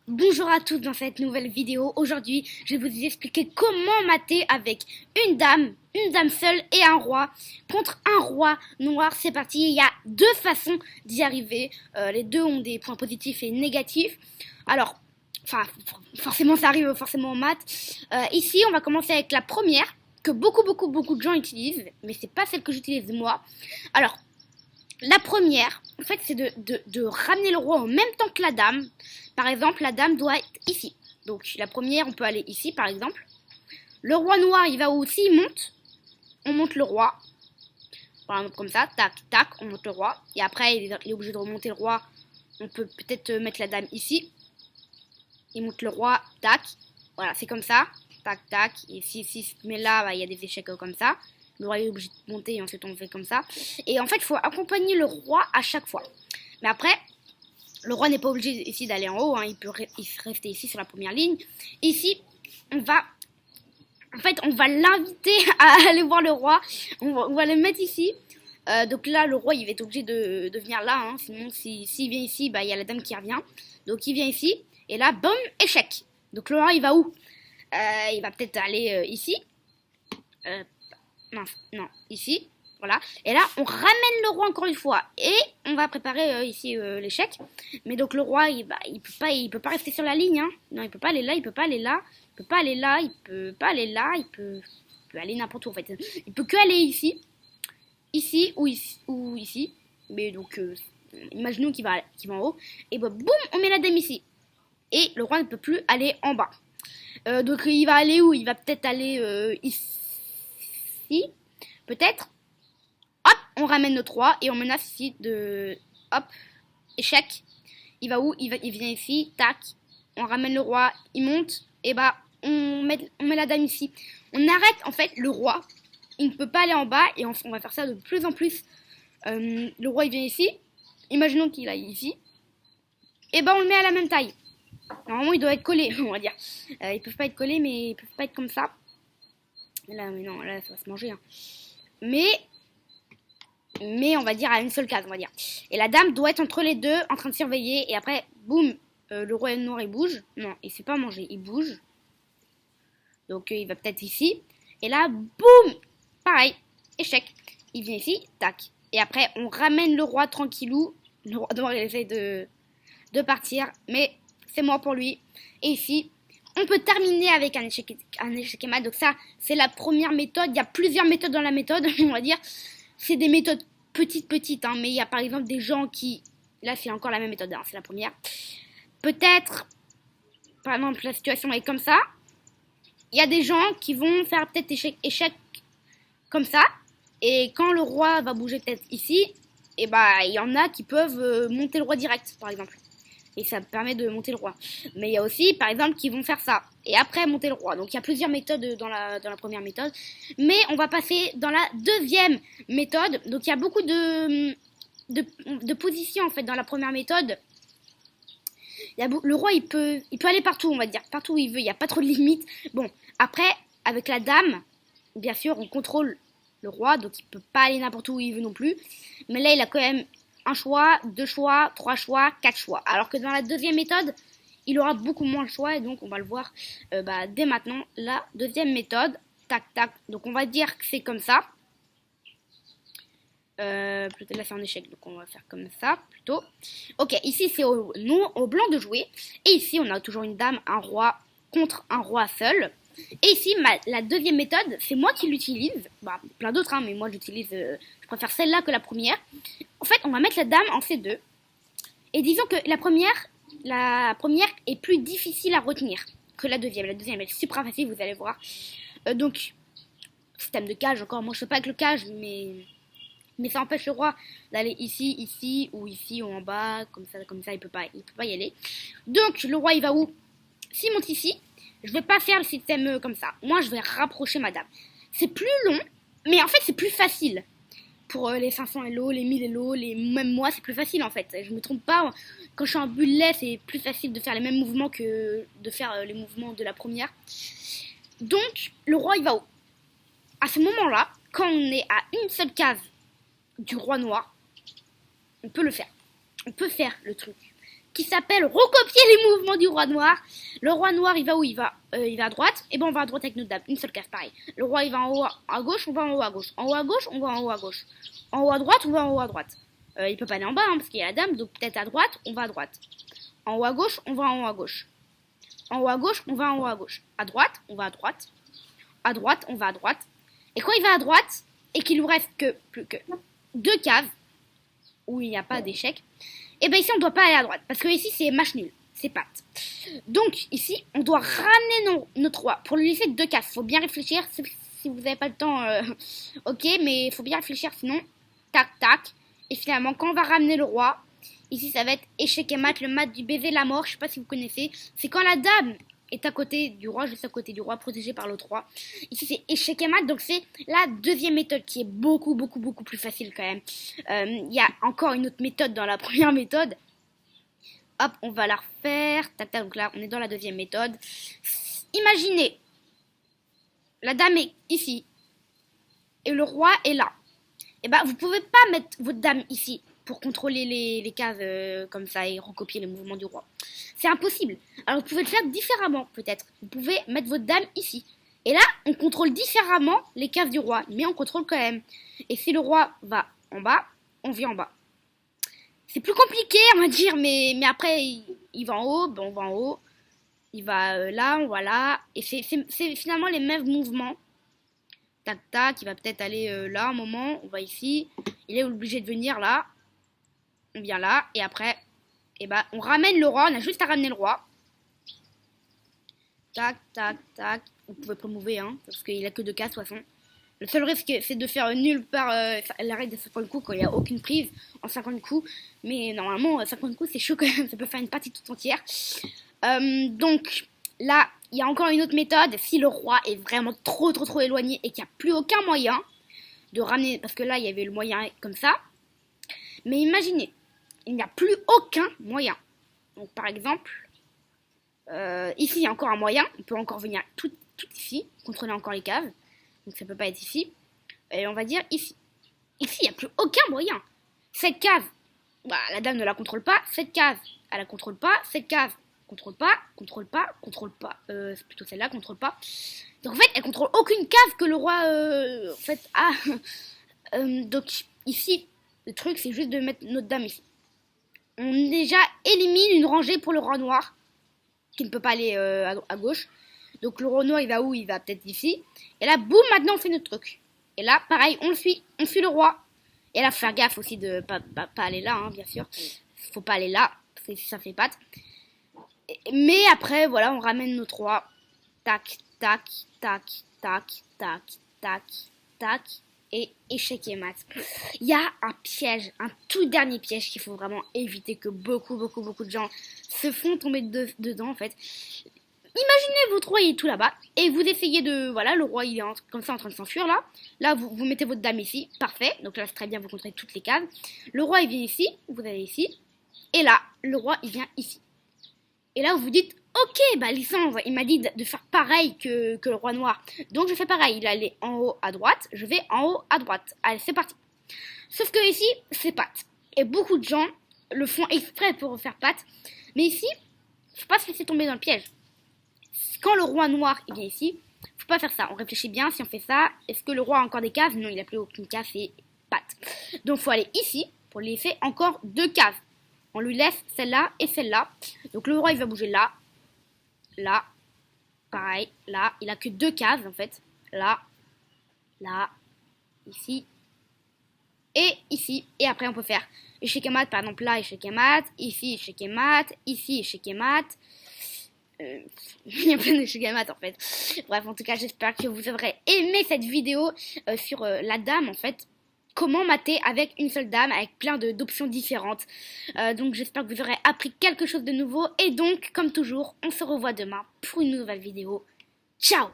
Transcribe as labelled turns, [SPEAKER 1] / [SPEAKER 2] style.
[SPEAKER 1] Bonjour à tous dans cette nouvelle vidéo. Aujourd'hui, je vais vous expliquer comment mater avec une dame seule et un roi contre un roi noir. C'est parti. Il y a deux façons d'y arriver. Les deux ont des points positifs et négatifs. Alors, forcément, ça arrive forcément en maths. Ici, on va commencer avec la première que beaucoup de gens utilisent, mais c'est pas celle que j'utilise moi. Alors, la première, en fait, c'est de ramener le roi en même temps que la dame. Par exemple, la dame doit être ici. Donc, la première, on peut aller ici, par exemple. Le roi noir, il va où? S'il monte, on monte le roi. Par exemple, comme ça, tac, tac, on monte le roi. Et après, il est obligé de remonter le roi. On peut peut-être mettre la dame ici. Il monte le roi, tac. Voilà, c'est comme ça. Tac, tac. Et si se met là, bah, il y a des échecs comme ça. Le roi est obligé de monter et ensuite on fait comme ça. Et en fait, il faut accompagner le roi à chaque fois. Mais après, le roi n'est pas obligé ici d'aller en haut. Hein. Il peut rester ici sur la première ligne. Ici, on va l'inviter à aller voir le roi. On va le mettre ici. Donc là, le roi, il va être obligé de venir là. Hein. Sinon, s'il vient ici, bah, il y a la dame qui revient. Donc il vient ici. Et là, boum, échec. Donc le roi, il va où? Il va peut-être aller ici. Non, ici, voilà. Et là, on ramène le roi encore une fois. Et on va préparer ici l'échec. Mais donc le roi, il peut pas rester sur la ligne. Hein. Non, il peut pas aller là, il peut pas aller là. Il peut pas aller là, il peut pas aller là. Il peut aller n'importe où en fait. Il peut que aller ici. Ici ou ici. Mais donc, imaginons qu'il va en haut. Et bah, boum, on met la dame ici. Et le roi ne peut plus aller en bas. Donc il va aller où? Il va peut-être aller ici, peut-être. Hop, on ramène notre roi et on menace ici de... Hop, échec. Il va où? Il vient ici, tac. On ramène le roi, il monte. Et bah, on met la dame ici. On arrête en fait le roi. Il ne peut pas aller en bas et on va faire ça de plus en plus. Le roi il vient ici. Imaginons qu'il aille ici. Et bah on le met à la même taille. Normalement il doit être collé, on va dire. Ils peuvent pas être collés mais ils peuvent pas être comme ça. Là, mais non, là ça va se manger. Hein. Mais on va dire à une seule case, on va dire. Et la dame doit être entre les deux, en train de surveiller. Et après, boum, le roi noir il bouge. Non, il ne sait pas manger, il bouge. Donc il va peut-être ici. Et là, boum, pareil, échec. Il vient ici, tac. Et après, on ramène le roi tranquillou. Le roi noir il essaie de partir, mais c'est mort pour lui. Et ici, on peut terminer avec un échec et mat. Donc ça, c'est la première méthode. Il y a plusieurs méthodes dans la méthode, on va dire. C'est des méthodes petites, hein, mais il y a par exemple des gens qui... Là, c'est encore la même méthode, hein, c'est la première. Peut-être, par exemple, la situation est comme ça. Il y a des gens qui vont faire peut-être échec comme ça. Et quand le roi va bouger peut-être ici, et bah, il y en a qui peuvent monter le roi direct, par exemple. Et ça permet de monter le roi. Mais il y a aussi, par exemple, qui vont faire ça. Et après, monter le roi. Donc, il y a plusieurs méthodes dans la première méthode. Mais on va passer dans la deuxième méthode. Donc, il y a beaucoup de positions, en fait, dans la première méthode. Le roi, il peut aller partout, on va dire. Partout où il veut. Il n'y a pas trop de limites. Bon, après, avec la dame, bien sûr, on contrôle le roi. Donc, il ne peut pas aller n'importe où il veut non plus. Mais là, il a quand même... un choix, deux choix, trois choix, quatre choix. Alors que dans la deuxième méthode, il aura beaucoup moins de choix et donc on va le voir dès maintenant. La deuxième méthode, tac tac. Donc on va dire que c'est comme ça. Peut-être là c'est un échec, donc on va faire comme ça plutôt. Ok, ici c'est au blanc de jouer. Et ici on a toujours une dame, un roi contre un roi seul. Et ici, la deuxième méthode, c'est moi qui l'utilise. Bah, plein d'autres, hein, mais moi j'utilise, je préfère celle-là que la première. En fait, on va mettre la dame en C2. Et disons que la première est plus difficile à retenir que la deuxième. La deuxième est super facile, vous allez voir. Donc, système de cage, encore, moi je fais pas avec le cage, mais ça empêche le roi d'aller ici, ou ici, ou en bas, comme ça, il peut pas y aller. Donc, le roi, il va où? S'il monte ici, je vais pas faire le système comme ça. Moi, je vais rapprocher ma dame. C'est plus long, mais en fait, c'est plus facile. Pour les 500 Elo, les 1000 Elo, même moi, c'est plus facile en fait. Je me trompe pas. Quand je suis en bullet, c'est plus facile de faire les mêmes mouvements que de faire les mouvements de la première. Donc, le roi, il va où? À ce moment-là, quand on est à une seule case du roi noir, on peut le faire. On peut faire le truc. qui s'appelle recopier les mouvements du roi noir. Le roi noir, il va où? Il va à droite. Et ben on va à droite avec notre dame. Une seule case, pareil. Le roi, il va en haut à gauche, on va en haut à gauche. En haut à gauche, on va en haut à gauche. En haut à droite, on va en haut à droite. Il peut pas aller en bas, hein, parce qu'il y a la dame, donc peut-être à droite, on va à droite. En haut à gauche, on va en haut à gauche. En haut à gauche, on va en haut à gauche. À droite, on va à droite. À droite, on va à droite. Et quand il va à droite, et qu'il nous reste plus que 2 cases, où il n'y a pas d'échec, et bien ici, on ne doit pas aller à droite, parce que ici, c'est match nul. C'est patte. Donc, ici, on doit ramener notre roi pour lui laisser 2 cases. Il faut bien réfléchir. Si vous n'avez pas le temps, ok, mais il faut bien réfléchir, sinon, tac, tac. Et finalement, quand on va ramener le roi, ici, ça va être échec et mat, le mat du baiser la mort. Je sais pas si vous connaissez. C'est quand la dame est à côté du roi, juste à côté du roi, protégé par l'autre roi. Ici, c'est échec et mat, donc c'est la deuxième méthode qui est beaucoup plus facile quand même. Il y a encore une autre méthode dans la première méthode. Hop, on va la refaire. Tac, tac, donc là, on est dans la deuxième méthode. Imaginez, la dame est ici et le roi est là. Et ben, vous pouvez pas mettre votre dame ici pour contrôler les cases comme ça et recopier les mouvements du roi. C'est impossible. Alors, vous pouvez le faire différemment, peut-être. Vous pouvez mettre votre dame ici. Et là, on contrôle différemment les cases du roi, mais on contrôle quand même. Et si le roi va en bas, on vient en bas. C'est plus compliqué, on va dire, mais après, il va en haut, ben on va en haut. Il va là, on va là. Et c'est finalement les mêmes mouvements. Tac, tac, il va peut-être aller là un moment. On va ici. Il est obligé de venir là. On vient là. Et après, eh ben, on ramène le roi. On a juste à ramener le roi. Tac, tac, tac. Vous pouvez promouver, hein, parce qu'il a que 2 cases, de toute façon. Le seul risque, c'est de faire nulle part l'arrêt de 50 coups quand il n'y a aucune prise en 50 coups. Mais normalement, 50 coups, c'est chaud quand même. Ça peut faire une partie toute entière. Donc, là, il y a encore une autre méthode. Si le roi est vraiment trop éloigné et qu'il n'y a plus aucun moyen de ramener... Parce que là, il y avait le moyen comme ça. Mais imaginez, il n'y a plus aucun moyen. Donc, par exemple, ici, il y a encore un moyen. On peut encore venir tout ici, contrôler encore les cases. Donc ça peut pas être ici. Et on va dire ici. Ici, il n'y a plus aucun moyen. Cette case, bah, la dame ne la contrôle pas. Cette case, elle la contrôle pas. Cette case, contrôle pas. C'est plutôt celle-là, contrôle pas. Donc en fait, elle contrôle aucune case que le roi en fait a. Donc ici, le truc, c'est juste de mettre notre dame ici. On déjà élimine une rangée pour le roi noir, qui ne peut pas aller à gauche. Donc le roi noir, il va où? Il va peut-être ici. Et là, boum, maintenant on fait notre truc. Et là, pareil, on suit le roi. Et là, faut faire gaffe aussi de pas aller là, hein, bien sûr. Faut pas aller là, parce que ça fait patte. Mais après, voilà, on ramène notre roi. Tac, tac, tac, tac, tac, tac, tac. Et échec et mat. Il y a un piège, un tout dernier piège qu'il faut vraiment éviter, que beaucoup de gens se font tomber dedans, en fait. Imaginez votre roi, il est tout là-bas, et vous essayez de... Voilà, le roi, il est comme ça en train de s'enfuir, là. Là, vous mettez votre dame ici, parfait. Donc là, c'est très bien, vous contrôlez toutes les cases. Le roi, il vient ici, vous allez ici. Et là, le roi, il vient ici. Et là, vous vous dites, ok, bah Lysandre, il m'a dit de faire pareil que le roi noir. Donc, je fais pareil. Il allait en haut à droite, je vais en haut à droite. Allez, c'est parti. Sauf que ici, c'est patte. Et beaucoup de gens le font exprès pour faire patte. Mais ici, faut pas se laisser tomber dans le piège. Quand le roi noir il vient ici, faut pas faire ça. On réfléchit bien si on fait ça. Est-ce que le roi a encore des cases? Non, il n'a plus aucune case, c'est patte. Donc faut aller ici pour lui laisser encore 2 cases. On lui laisse celle-là et celle-là. Donc le roi il va bouger là, là, pareil, là. Il a que 2 cases en fait. Là, là, ici et ici. Et après on peut faire échec et mat, par exemple là échec et mat, ici échec et mat, ici échec et mat. Il y a plein d'échecs à mat en fait. Bref, en tout cas, j'espère que vous aurez aimé cette vidéo sur la dame en fait. Comment mater avec une seule dame, avec plein d'options différentes. Donc j'espère que vous aurez appris quelque chose de nouveau. Et donc, comme toujours, on se revoit demain pour une nouvelle vidéo. Ciao!